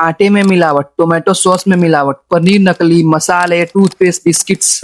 आटे में मिलावट, टोमेटो सॉस में मिलावट, पनीर नकली, मसाले, टूथपेस्ट, बिस्किट्स।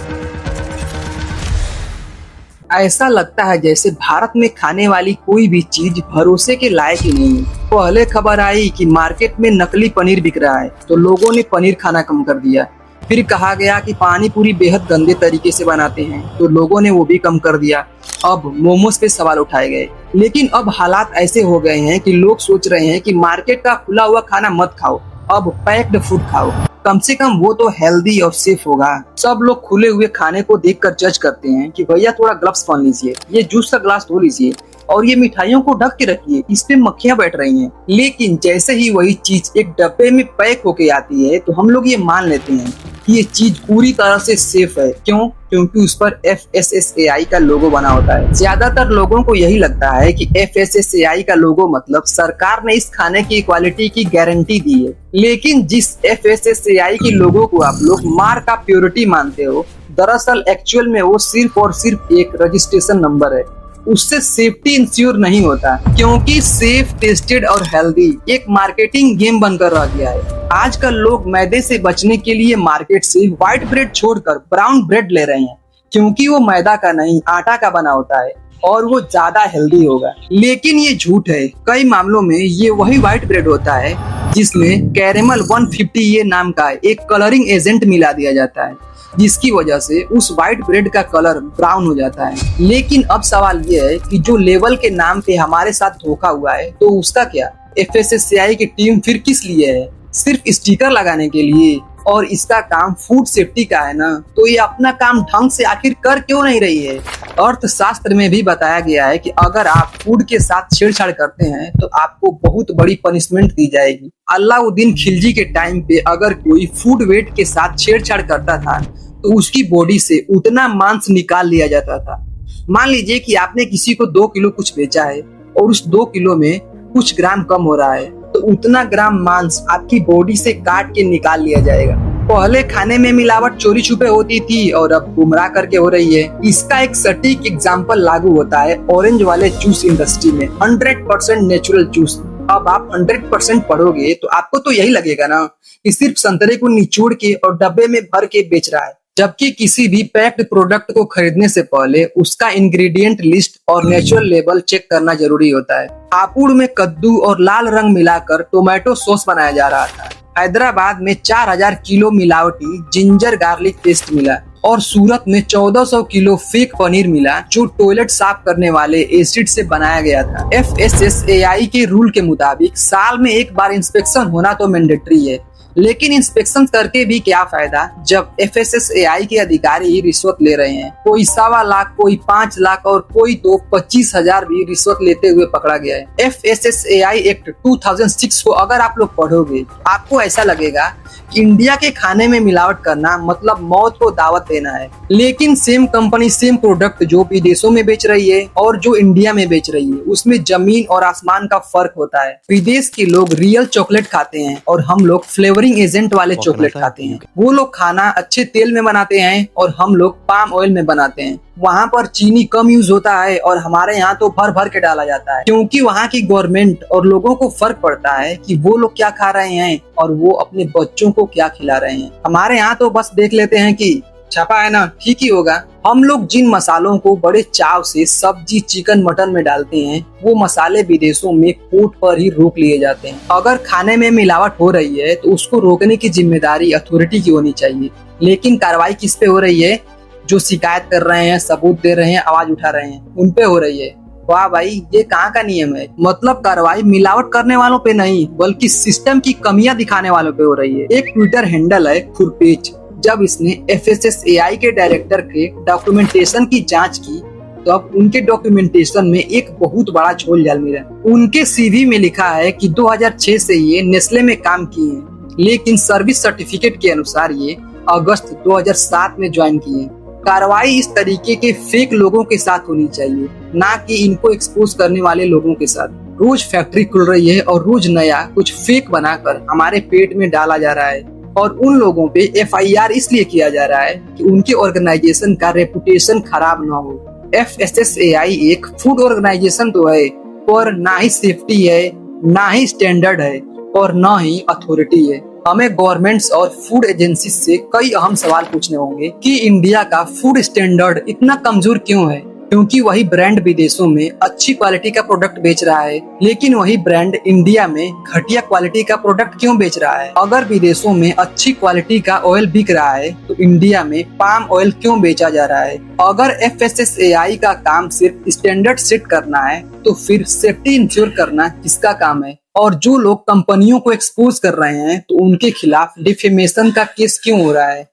ऐसा लगता है जैसे भारत में खाने वाली कोई भी चीज भरोसे के लायक ही नहीं है। पहले खबर आई कि मार्केट में नकली पनीर बिक रहा है तो लोगों ने पनीर खाना कम कर दिया। फिर कहा गया कि पानी पूरी बेहद गंदे तरीके से बनाते हैं तो लोगों ने वो भी कम कर दिया। अब मोमोज पे सवाल उठाए गए, लेकिन अब हालात ऐसे हो गए हैं कि लोग सोच रहे हैं कि मार्केट का खुला हुआ खाना मत खाओ, अब पैक्ड फूड खाओ, कम से कम वो तो हेल्दी और सेफ होगा। सब लोग खुले हुए खाने को देखकर जज करते हैं कि भैया थोड़ा ग्लव्स पहन लीजिए, ये जूस का ग्लास धो लीजिए और ये मिठाइयों को ढक के रखिए, इस पे मक्खियां बैठ रही हैं। लेकिन जैसे ही वही चीज एक डब्बे में पैक होके आती है तो हम लोग ये मान लेते हैं कि ये चीज पूरी तरह से सेफ है। क्यों? क्योंकि उस पर FSSAI का लोगो बना होता है। ज्यादातर लोगों को यही लगता है कि FSSAI का लोगो मतलब सरकार ने इस खाने की क्वालिटी की गारंटी दी है। लेकिन जिस FSSAI की लोगो को आप लोग मार्क ऑफ प्योरिटी मानते हो, दरअसल एक्चुअल में वो सिर्फ और सिर्फ एक रजिस्ट्रेशन नंबर है। उससे सेफ्टी इंश्योर नहीं होता, क्योंकि सेफ, टेस्टेड और हेल्दी एक मार्केटिंग गेम बनकर रह गया है। आजकल लोग मैदे से बचने के लिए मार्केट से व्हाइट ब्रेड छोड़कर ब्राउन ब्रेड ले रहे हैं, क्योंकि वो मैदा का नहीं आटा का बना होता है और वो ज्यादा हेल्दी होगा। लेकिन ये झूठ है। कई मामलों में ये वही व्हाइट ब्रेड होता है जिसमें कैरेमल 150A नाम का एक कलरिंग एजेंट मिला दिया जाता है, जिसकी वजह से उस व्हाइट ब्रेड का कलर ब्राउन हो जाता है। लेकिन अब सवाल ये है कि जो लेवल के नाम पे हमारे साथ धोखा हुआ है तो उसका क्या? FSSAI की टीम फिर किस लिए है? सिर्फ स्टिकर लगाने के लिए? और इसका काम फूड सेफ्टी का है ना, तो ये अपना काम ढंग से आखिर कर क्यों नहीं रही है? अर्थशास्त्र में भी बताया गया है कि अगर आप फूड के साथ छेड़छाड़ करते हैं तो आपको बहुत बड़ी पनिशमेंट दी जाएगी। अलाउद्दीन खिलजी के टाइम पे अगर कोई फूड वेट के साथ छेड़छाड़ करता था तो उसकी बॉडी से उतना मांस निकाल लिया जाता था। मान लीजिए कि आपने किसी को 2 किलो कुछ बेचा है और उस 2 किलो में कुछ ग्राम कम हो रहा है, तो उतना ग्राम मांस आपकी बॉडी से काट के निकाल लिया जाएगा। पहले खाने में मिलावट चोरी छुपे होती थी और अब गुमराह करके हो रही है। इसका एक सटीक एग्जांपल लागू होता है ऑरेंज वाले जूस इंडस्ट्री में। 100% नेचुरल जूस। अब आप 100% पढ़ोगे तो आपको तो यही लगेगा ना कि सिर्फ संतरे को निचोड़ के और डब्बे में भर के बेच रहा है, जबकि किसी भी पैक्ड प्रोडक्ट को खरीदने से पहले उसका इंग्रेडिएंट लिस्ट और नेचुरल लेबल चेक करना जरूरी होता है। हापुड़ में कद्दू और लाल रंग मिलाकर टोमेटो सॉस बनाया जा रहा था। हैदराबाद में 4000 किलो मिलावटी जिंजर गार्लिक पेस्ट मिला और सूरत में 1400 किलो फेक पनीर मिला, जो टॉयलेट साफ करने वाले एसिड से बनाया गया था। FSSAI के रूल के मुताबिक साल में एक बार इंस्पेक्शन होना तो मैंडेटरी है, लेकिन इंस्पेक्शन करके भी क्या फायदा जब FSSAI के अधिकारी ही रिश्वत ले रहे हैं। कोई 1.25 लाख, कोई 5 लाख और कोई तो 25,000 भी रिश्वत लेते हुए पकड़ा गया है। FSSAI एक्ट 2006 को अगर आप लोग पढ़ोगे आपको ऐसा लगेगा कि इंडिया के खाने में मिलावट करना मतलब मौत को दावत देना है। लेकिन सेम कंपनी सेम प्रोडक्ट जो विदेशों में बेच रही है और जो इंडिया में बेच रही है, उसमें जमीन और आसमान का फर्क होता है। विदेश के लोग रियल चॉकलेट खाते हैं और हम लोग फ्लेवरिंग एजेंट वाले चॉकलेट खाते हैं। वो लोग खाना अच्छे तेल में बनाते हैं और हम लोग पाम ऑयल में बनाते हैं। वहाँ पर चीनी कम यूज होता है और हमारे यहाँ तो भर भर के डाला जाता है, क्योंकि वहाँ की गवर्नमेंट और लोगों को फर्क पड़ता है कि वो लोग क्या खा रहे हैं और वो अपने बच्चों को क्या खिला रहे हैं। हमारे यहाँ तो बस देख लेते हैं कि छपा है ना, ठीक ही होगा। हम लोग जिन मसालों को बड़े चाव से सब्जी, चिकन, मटन में डालते हैं, वो मसाले विदेशों में कोर्ट पर ही रोक लिए जाते हैं। अगर खाने में मिलावट हो रही है तो उसको रोकने की जिम्मेदारी अथॉरिटी की होनी चाहिए। लेकिन कार्रवाई किस पे हो रही है? जो शिकायत कर रहे हैं, सबूत दे रहे हैं, आवाज उठा रहे हैं, उन पे हो रही है। वाह भाई, ये कहाँ का नियम है? मतलब कार्रवाई मिलावट करने वालों पे नहीं बल्कि सिस्टम की कमियां दिखाने वालों पे हो रही है। एक ट्विटर हैंडल है खुरपेच। जब इसने FSSAI के डायरेक्टर के डॉक्यूमेंटेशन की जांच की तो अब उनके डॉक्यूमेंटेशन में एक बहुत बड़ा झोल झाल मिला। उनके CV में लिखा है कि 2006 से ये नेस्ले में काम किए हैं, लेकिन सर्विस सर्टिफिकेट के अनुसार ये अगस्त 2007 में ज्वाइन किए। कार्रवाई इस तरीके के फेक लोगों के साथ होनी चाहिए, ना कि इनको एक्सपोज करने वाले लोगों के साथ। रोज फैक्ट्री खुल रही है और रोज नया कुछ फेक बनाकर हमारे पेट में डाला जा रहा है और उन लोगों पे FIR इसलिए किया जा रहा है कि उनके ऑर्गेनाइजेशन का रेपुटेशन खराब ना हो। FSSAI एक फूड ऑर्गेनाइजेशन तो है, पर ना ही सेफ्टी है ना ही स्टैंडर्ड है और न ही अथॉरिटी है। हमें गवर्नमेंट्स और फूड एजेंसी से कई अहम सवाल पूछने होंगे कि इंडिया का फूड स्टैंडर्ड इतना कमजोर क्यों है। क्योंकि वही ब्रांड विदेशों में अच्छी क्वालिटी का प्रोडक्ट बेच रहा है, लेकिन वही ब्रांड इंडिया में घटिया क्वालिटी का प्रोडक्ट क्यों बेच रहा है। अगर विदेशों में अच्छी क्वालिटी का ऑयल बिक रहा है तो इंडिया में पाम ऑयल क्यों बेचा जा रहा है। अगर FSSAI का काम सिर्फ स्टैंडर्ड सेट करना है तो फिर सेफ्टी इंश्योर करना किसका काम है। और जो लोग कंपनियों को एक्सपोज कर रहे हैं तो उनके खिलाफ डिफेमेशन का केस क्यों हो रहा है।